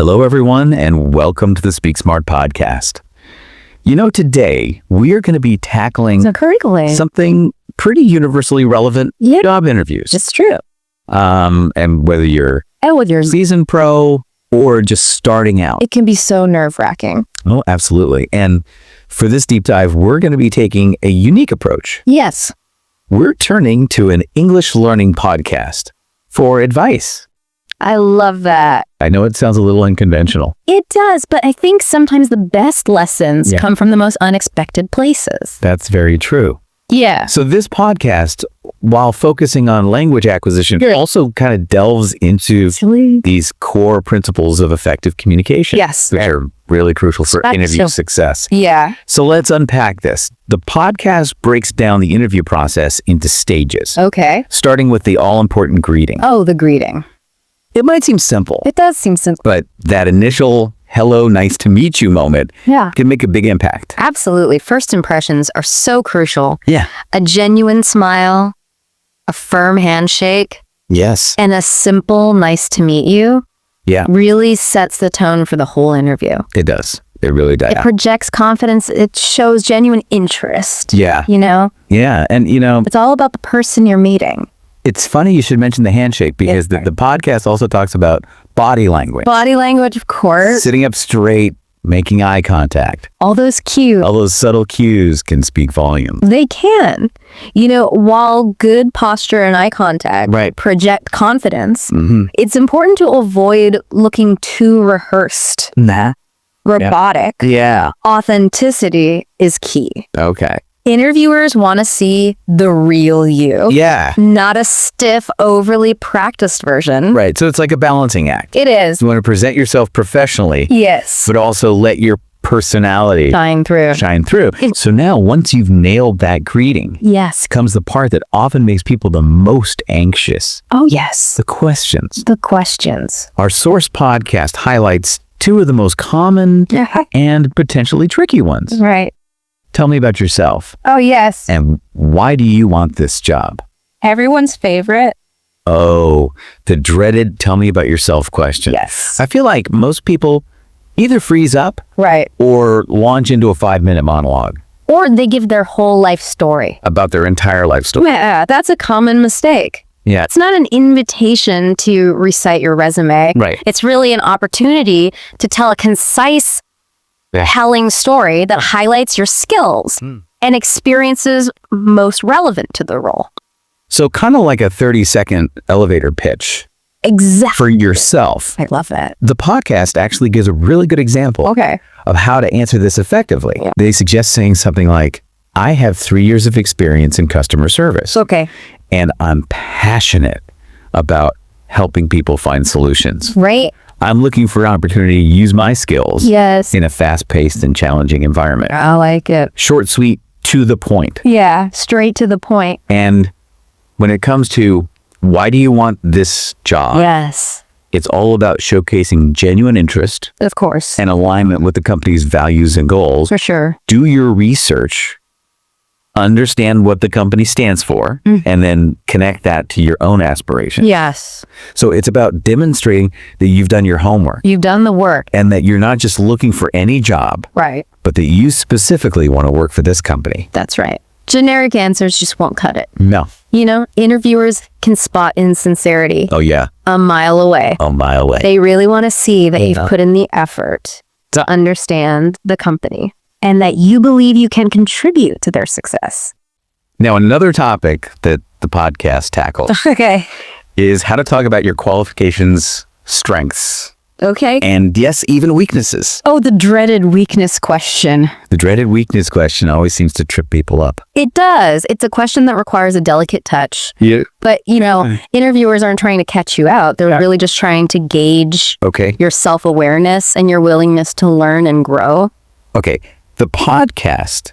Hello, everyone, and welcome to the Speak Smart podcast. You know, today we are going to be tackling something pretty universally relevant, job interviews. It's true. And whether you're seasoned pro or just starting out. It can be so nerve-wracking. Oh, absolutely. And for this deep dive, we're going to be taking a unique approach. Yes. We're turning to an English learning podcast for advice. I love that. I know it sounds a little unconventional. It does, but I think sometimes the best lessons come from the most unexpected places. That's very true. Yeah. So this podcast, while focusing on language acquisition, also kind of delves into these core principles of effective communication. Yes. Which are really crucial for interview success. Yeah. So let's unpack this. The podcast breaks down the interview process into stages. Okay. Starting with the all-important greeting. Oh, the greeting. It might seem simple. It does seem simple. But that initial hello, nice to meet you moment can make a big impact. Absolutely. First impressions are so crucial. Yeah. A genuine smile, a firm handshake, and a simple nice to meet you really sets the tone for the whole interview. It does. It really does. It projects confidence. It shows genuine interest. Yeah. You know? Yeah. And, you know, it's all about the person you're meeting. It's funny you should mention the handshake because the podcast also talks about body language. Body language, of course. Sitting up straight, making eye contact. All those cues. All those subtle cues can speak volumes. They can. You know, while good posture and eye contact project confidence, it's important to avoid looking too rehearsed. Robotic. Yeah. Authenticity is key. Okay. Interviewers want to see the real you. Yeah. Not a stiff, overly practiced version. Right. So it's like a balancing act. It is. You want to present yourself professionally. Yes. But also let your personality shine through. So now, once you've nailed that greeting, comes the part that often makes people the most anxious. Oh, yes. The questions. Our source podcast highlights two of the most common and potentially tricky ones. Right. Tell me about yourself. Oh, yes. And why do you want this job? Everyone's favorite. Oh, the dreaded tell me about yourself question. Yes. I feel like most people either freeze up or launch into a 5-minute monologue. Or they give their whole life story. About their entire life story. Yeah, that's a common mistake. Yeah. It's not an invitation to recite your resume. Right. It's really an opportunity to tell a concise telling story that highlights your skills and experiences most relevant to the role. So kind of like a 30-second elevator pitch. Exactly. For yourself. I love that. The podcast actually gives a really good example of how to answer this effectively. Yeah. They suggest saying something like, I have 3 years of experience in customer service. Okay. And I'm passionate about helping people find solutions. Right. I'm looking for an opportunity to use my skills in a fast-paced and challenging environment. I like it. Short, sweet, to the point. Yeah, straight to the point. And when it comes to why do you want this job? Yes. It's all about showcasing genuine interest. Of course. And alignment with the company's values and goals. For sure. Do your research. Understand what the company stands for, and then connect that to your own aspirations. Yes. So it's about demonstrating that you've done your homework. You've done the work. And that you're not just looking for any job. Right. But that you specifically want to work for this company. That's right. Generic answers just won't cut it. No. You know, interviewers can spot insincerity. Oh, yeah. A mile away. A mile away. They really want to see that you've put in the effort to understand the company. And that you believe you can contribute to their success. Now, another topic that the podcast tackles is how to talk about your qualifications, strengths. Okay. And yes, even weaknesses. Oh, the dreaded weakness question. The dreaded weakness question always seems to trip people up. It does. It's a question that requires a delicate touch. Yeah. But, you know, interviewers aren't trying to catch you out. They're really just trying to gauge your self-awareness and your willingness to learn and grow. Okay. The podcast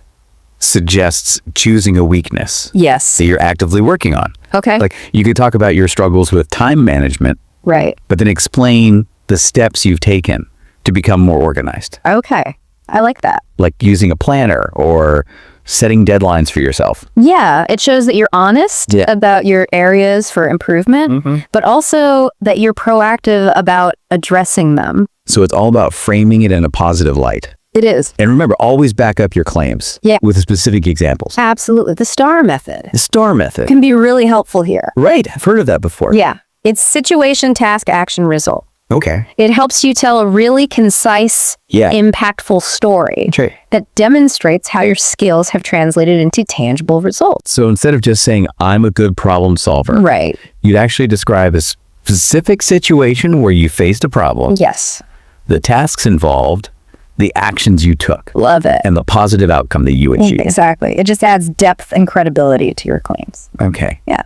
suggests choosing a weakness. Yes. That you're actively working on. Okay. Like you could talk about your struggles with time management. Right. But then explain the steps you've taken to become more organized. Okay. I like that. Like using a planner or setting deadlines for yourself. Yeah. It shows that you're honest about your areas for improvement, but also that you're proactive about addressing them. So it's all about framing it in a positive light. It is. And remember, always back up your claims with specific examples. Absolutely. The STAR method. The STAR method Can be really helpful here. Right. I've heard of that before. Yeah. It's situation, task, action, result. Okay. It helps you tell a really concise, impactful story that demonstrates how your skills have translated into tangible results. So instead of just saying, I'm a good problem solver, you'd actually describe a specific situation where you faced a problem. Yes. The tasks involved, the actions you took. Love it. And the positive outcome that you achieved. Exactly. It just adds depth and credibility to your claims. Okay. Yeah.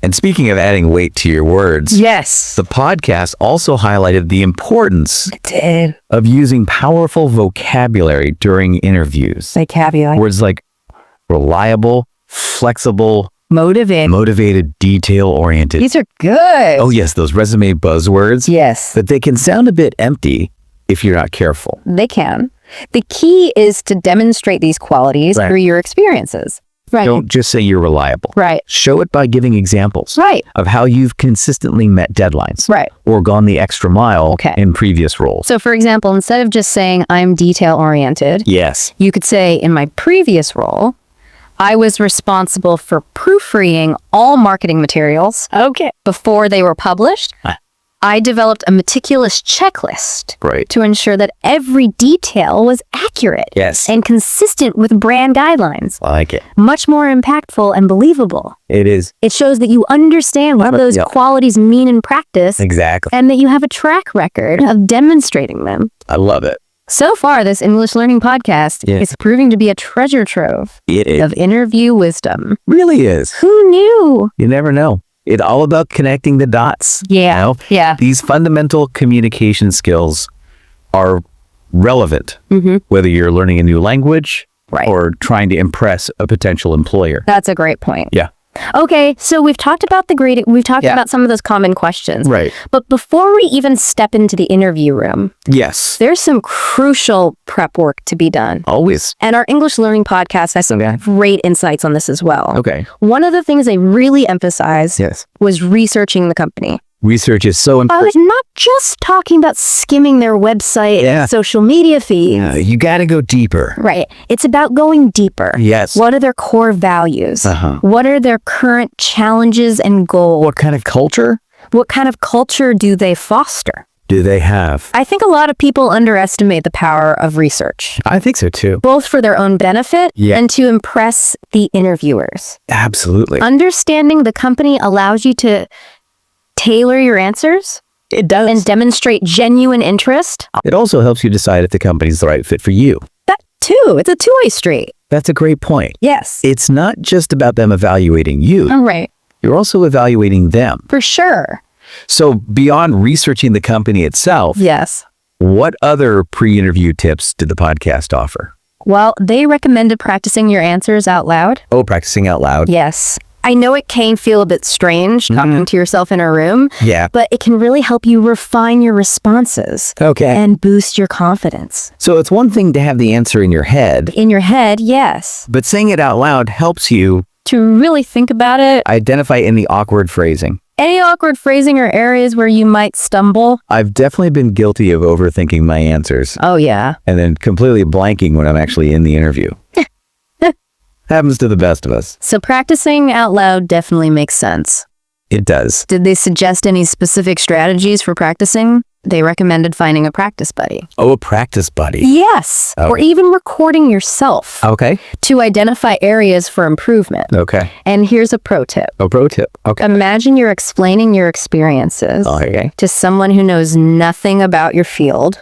And speaking of adding weight to your words, the podcast also highlighted the importance of using powerful vocabulary during interviews. Words like reliable, flexible, motivated, detail-oriented. These are good. Oh, yes, those resume buzzwords. Yes. But they can sound a bit empty if you're not careful. They can. The key is to demonstrate these qualities through your experiences. Don't just say you're reliable. Show it by giving examples of how you've consistently met deadlines or gone the extra mile in previous roles. So, for example, instead of just saying I'm detail-oriented, you could say in my previous role, I was responsible for proofreading all marketing materials before they were published. I developed a meticulous checklist to ensure that every detail was accurate and consistent with brand guidelines. I like it. Much more impactful and believable. It is. It shows that you understand what those qualities mean in practice. Exactly. And that you have a track record of demonstrating them. I love it. So far, this English Learning podcast is proving to be a treasure trove of interview wisdom. Really is. Who knew? You never know. It's all about connecting the dots. These fundamental communication skills are relevant, whether you're learning a new language or trying to impress a potential employer. That's a great point. Yeah. Okay, so we've talked about the grading. We've talked about some of those common questions. But before we even step into the interview room, there's some crucial prep work to be done. Always. And our English Learning podcast has some great insights on this as well. Okay. One of the things they really emphasized was researching the company. Research is so important. I was not just talking about skimming their website and social media feeds. You got to go deeper. It's about going deeper. Yes. What are their core values? What are their current challenges and goals? What kind of culture? What kind of culture do they foster? Do they have? I think a lot of people underestimate the power of research. I think so too. Both for their own benefit and to impress the interviewers. Absolutely. Understanding the company allows you to tailor your answers. It does. And demonstrate genuine interest. It also helps you decide if the company's the right fit for you. That too. It's a two-way street. That's a great point. Yes. It's not just about them evaluating you. You're also evaluating them. For sure. So beyond researching the company itself, what other pre-interview tips did the podcast offer? Well, they recommended practicing your answers out loud. Oh, practicing out loud. Yes. I know it can feel a bit strange talking to yourself in a room, but it can really help you refine your responses and boost your confidence. So it's one thing to have the answer in your head. In your head, yes. But saying it out loud helps you to really think about it. Identify any awkward phrasing. Any awkward phrasing or areas where you might stumble? I've definitely been guilty of overthinking my answers. Oh, yeah. And then completely blanking when I'm actually in the interview. Happens to the best of us. So practicing out loud definitely makes sense. It does. Did they suggest any specific strategies for practicing? They recommended finding a practice buddy. Oh, a practice buddy. Yes. Or even recording yourself. To identify areas for improvement. And here's a pro tip. A pro tip. Imagine you're explaining your experiences to someone who knows nothing about your field.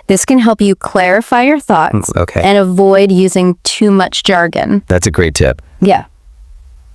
This can help you clarify your thoughts and avoid using too much jargon. That's a great tip. Yeah.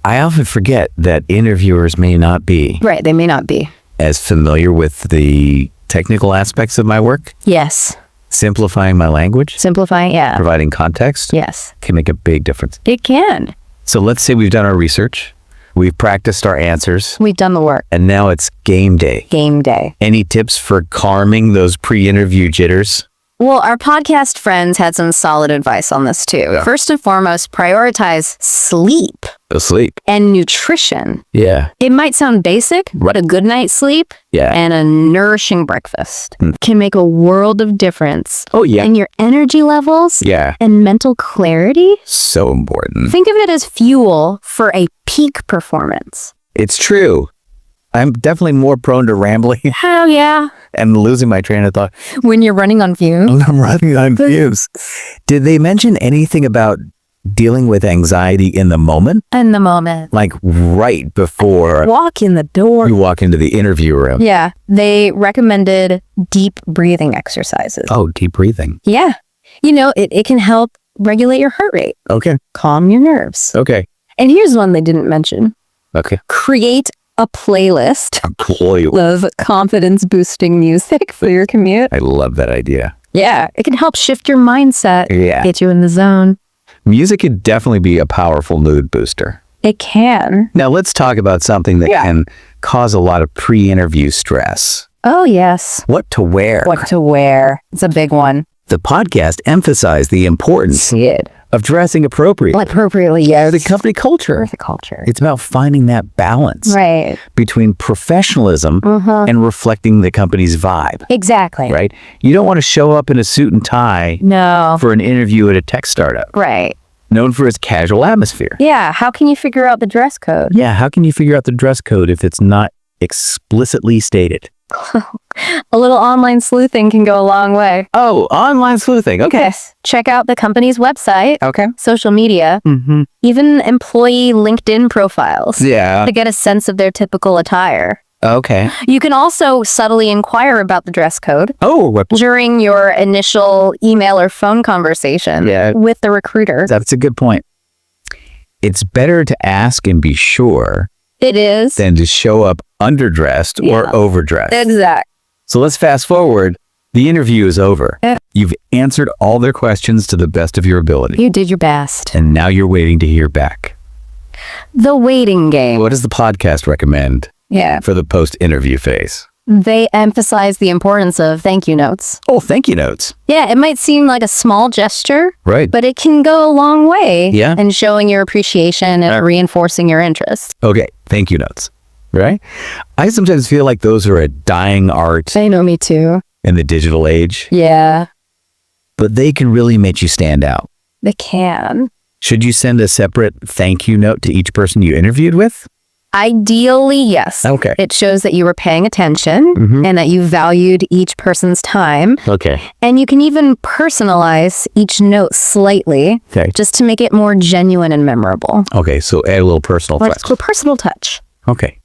I often forget that interviewers may not be. They may not be as familiar with the technical aspects of my work. Yes. Simplifying my language. Simplifying, Providing context. Yes. Can make a big difference. It can. So let's say we've done our research. We've practiced our answers. We've done the work. And now it's game day. Game day. Any tips for calming those pre-interview jitters? Well, our podcast friends had some solid advice on this too. First and foremost, prioritize sleep. Sleep. and nutrition. Yeah. It might sound basic, but a good night's sleep and a nourishing breakfast can make a world of difference in your energy levels and mental clarity. So important. Think of it as fuel for a peak performance. It's true. I'm definitely more prone to rambling Hell yeah. and losing my train of thought. When you're running on fumes. I'm running on fumes. Did they mention anything about dealing with anxiety in the moment? In the moment. Like right before Walk in the door. you walk into the interview room? Yeah. They recommended deep breathing exercises. Oh, deep breathing. Yeah. You know, it can help regulate your heart rate. Okay. Calm your nerves. Okay. And here's one they didn't mention. Okay. Create a playlist of confidence boosting music for your commute. I love that idea. Yeah. It can help shift your mindset. Yeah. Get you in the zone. Music could definitely be a powerful mood booster. It can. Now let's talk about something that can cause a lot of pre-interview stress. Oh, yes. What to wear. What to wear. It's a big one. The podcast emphasized the importance of dressing appropriately. Appropriately, yes. The company culture. The culture. It's about finding that balance Right. between professionalism and reflecting the company's vibe. Exactly. Right? You don't want to show up in a suit and tie No. for an interview at a tech startup, Right. known for its casual atmosphere. Yeah. How can you figure out the dress code? Yeah, how can you figure out the dress code if it's not explicitly stated? A little online sleuthing can go a long way. Oh, online sleuthing. Okay. Yes. Check out the company's website, Okay. social media, even employee LinkedIn profiles Yeah. to get a sense of their typical attire. Okay. You can also subtly inquire about the dress code Oh, during your initial email or phone conversation with the recruiter. that's a good point. It's better to ask and be sure It is. than to show up underdressed or overdressed. Exact. So let's fast forward. The interview is over. Yeah. You've answered all their questions to the best of your ability. You did your best. And now you're waiting to hear back. The waiting game. What does the podcast recommend Yeah. for the post-interview phase? They emphasize the importance of thank you notes. Oh, thank you notes. Yeah, it might seem like a small gesture, Right. but it can go a long way Yeah. in showing your appreciation and reinforcing your interest. Okay, thank you notes. Right? I sometimes feel like those are a dying art I know, me too. in the digital age, Yeah, but they can really make you stand out. they can. Should you send a separate thank you note to each person you interviewed with? Ideally, yes. Okay. It shows that you were paying attention and that you valued each person's time. Okay. And you can even personalize each note slightly Okay. just to make it more genuine and memorable. Okay, so add a little personal touch. A personal touch. Okay.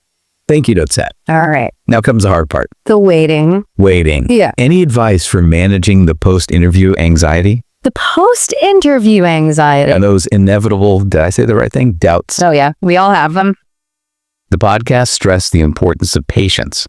Thank you note set. All right. Now comes the hard part. The waiting. Waiting. Yeah. Any advice for managing the post-interview anxiety The post-interview anxiety. and those inevitable, did I say the right thing? Doubts. Oh, yeah. We all have them. The podcast stressed the importance of patience.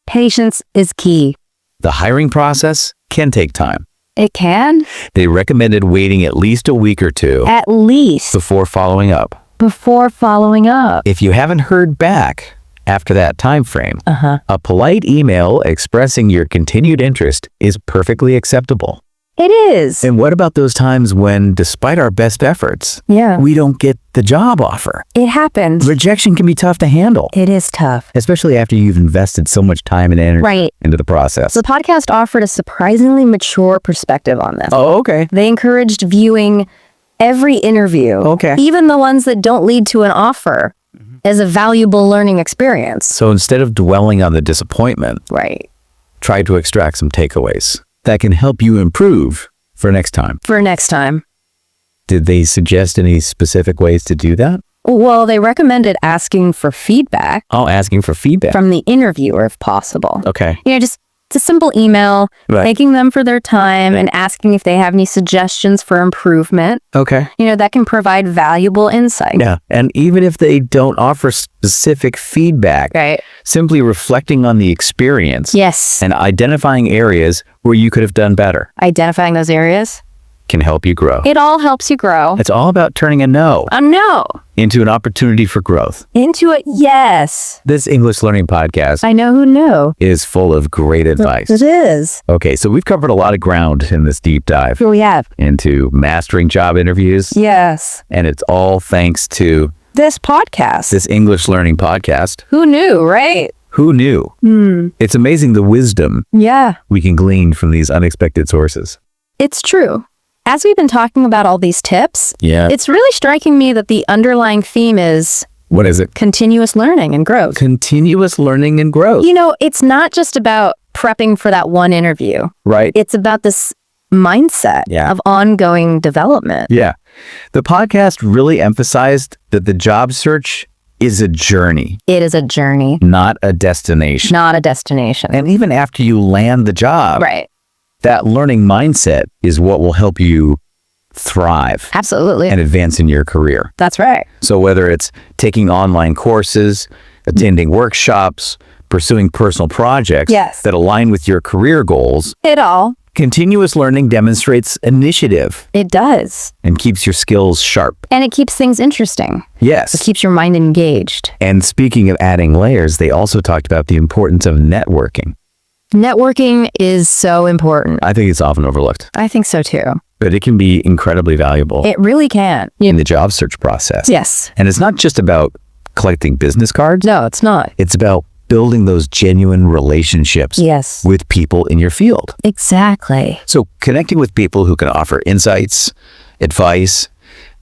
Patience is key. The hiring process can take time. It can. They recommended waiting at least a week or two At least before following up. before following up. If you haven't heard back after that time frame, a polite email expressing your continued interest is perfectly acceptable. It is. And what about those times when, despite our best efforts, Yeah. we don't get the job offer? It happens. Rejection can be tough to handle, It is tough. especially after you've invested so much time and energy Right. into the process. The podcast offered a surprisingly mature perspective on this. Oh, okay. They encouraged viewing every interview, Okay. even the ones that don't lead to an offer, as a valuable learning experience. So instead of dwelling on the disappointment, Right. try to extract some takeaways that can help you improve for next time. For next time. Did they suggest any specific ways to do that? Well, they recommended asking for feedback Oh, asking for feedback. from the interviewer if possible. Okay. You know, just it's a simple email, Right. thanking them for their time and asking if they have any suggestions for improvement. Okay. You know, that can provide valuable insight. Yeah. And even if they don't offer specific feedback, Right. simply reflecting on the experience Yes. and identifying areas where you could have done better Identifying those areas. can help you grow. It all helps you grow. It's all about turning a no No. into an opportunity for growth. Into it. Yes. This English Learning Podcast I know who knew. is full of great advice. It is. Okay, so we've covered a lot of ground in this deep dive Here we have. into mastering job interviews, Yes. and it's all thanks to This podcast. This English learning podcast. Who knew, right? Who knew? It's amazing the wisdom we can glean from these unexpected sources. It's true. As we've been talking about all these tips, it's really striking me that the underlying theme is... What is it? Continuous learning and growth. Continuous learning and growth. You know, it's not just about prepping for that one interview. Right. It's about this mindset of ongoing development. Yeah. The podcast really emphasized that the job search is a journey. It is a journey. Not a destination. Not a destination. And even after you land the job, that learning mindset is what will help you thrive. Absolutely. And advance in your career. That's right. So whether it's taking online courses, attending workshops, pursuing personal projects that align with your career goals, continuous learning demonstrates initiative. It does. And keeps your skills sharp. And it keeps things interesting. Yes. It keeps your mind engaged. And speaking of adding layers, they also talked about the importance of networking. Networking is so important. I think it's often overlooked. I think so too. But it can be incredibly valuable. It really can. In the job search process. Yes. And it's not just about collecting business cards. No, it's not. It's about building those genuine relationships with people in your field. Exactly. So connecting with people who can offer insights, advice,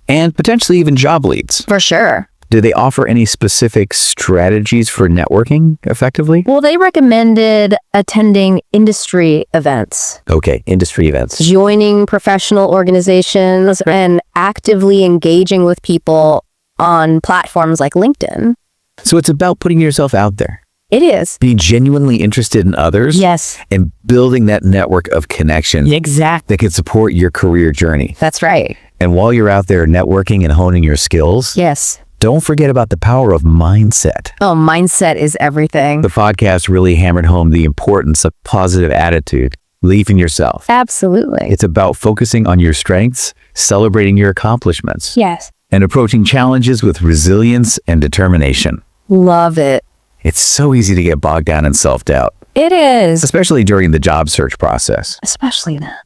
and potentially even job leads. For sure. Do they offer any specific strategies for networking effectively? Well, they recommended attending industry events. Okay, industry events. Joining professional organizations and actively engaging with people on platforms like LinkedIn. So it's about putting yourself out there. It is. Being genuinely interested in others. Yes. And building that network of connection. Exactly. That can support your career journey. That's right. And while you're out there networking and honing your skills. Yes. Don't forget about the power of mindset. Oh, mindset is everything. The podcast really hammered home the importance of positive attitude, belief in yourself. Absolutely. It's about focusing on your strengths, celebrating your accomplishments. Yes. And approaching challenges with resilience and determination. Love it. It's so easy to get bogged down in self-doubt. It is. Especially during the job search process. Especially that.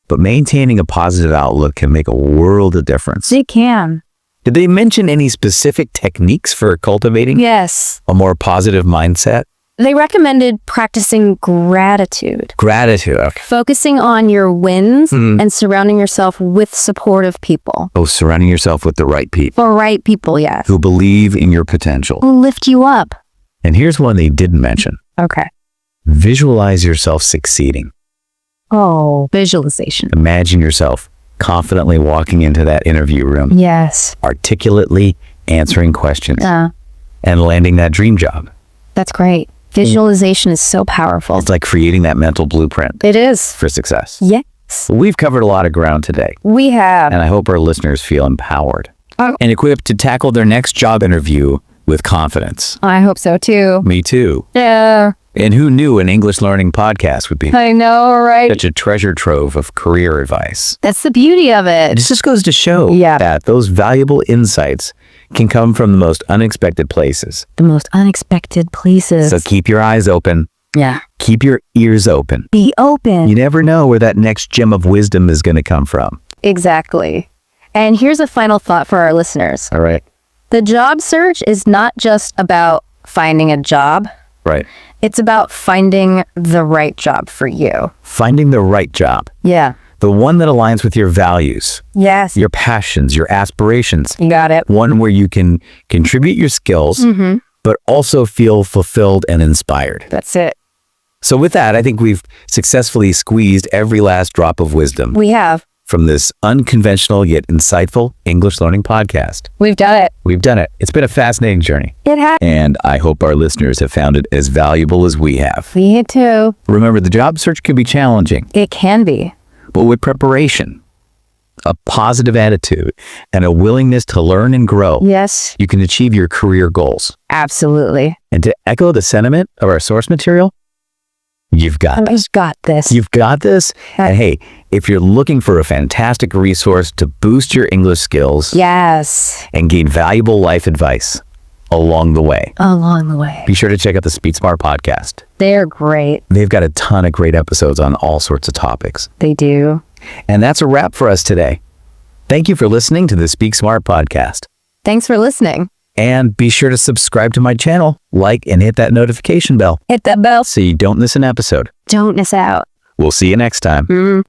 But maintaining a positive outlook can make a world of difference. It can. Did they mention any specific techniques for cultivating a more positive mindset? They recommended practicing gratitude. Gratitude, okay. Focusing on your wins and surrounding yourself with supportive people. Oh, surrounding yourself with the right people. The right people, yes. Who believe in your potential. Who lift you up. And here's one they didn't mention. Okay. Visualize yourself succeeding. Oh, visualization. Imagine yourself confidently walking into that interview room. Yes. Articulately answering questions. And landing that dream job. That's great. Visualization is so powerful. It's like creating that mental blueprint. It is. For success. Yes. We've covered a lot of ground today. We have. And I hope our listeners feel empowered. And equipped to tackle their next job interview with confidence. I hope so too. Me too. Yeah. And who knew an English learning podcast would be I know, right? such a treasure trove of career advice. That's the beauty of it. This just goes to show that those valuable insights can come from the most unexpected places. The most unexpected places. So keep your eyes open. Yeah. Keep your ears open. Be open. You never know where that next gem of wisdom is going to come from. Exactly. And here's a final thought for our listeners. All right. The job search is not just about finding a job. Right. It's about finding the right job for you. Finding the right job. Yeah. The one that aligns with your values. Yes. Your passions, your aspirations. You got it. One where you can contribute your skills, but also feel fulfilled and inspired. That's it. So with that, I think we've successfully squeezed every last drop of wisdom. We have. From this unconventional yet insightful English learning podcast. We've done it. We've done it. It's been a fascinating journey. It has. And I hope our listeners have found it as valuable as we have. Me too. Remember, the job search can be challenging. It can be. But with preparation, a positive attitude, and a willingness to learn and grow, yes, you can achieve your career goals. Absolutely. And to echo the sentiment of our source material, you've got this. You've got this. You've got this. And hey, if you're looking for a fantastic resource to boost your English skills, yes, and gain valuable life advice along the way, be sure to check out the Speak Smart podcast. They're great. They've got a ton of great episodes on all sorts of topics. They do. And that's a wrap for us today. Thank you for listening to the Speak Smart podcast. Thanks for listening. And be sure to subscribe to my channel, like, and hit that notification bell. Hit that bell so you don't miss an episode. Don't miss out. We'll see you next time.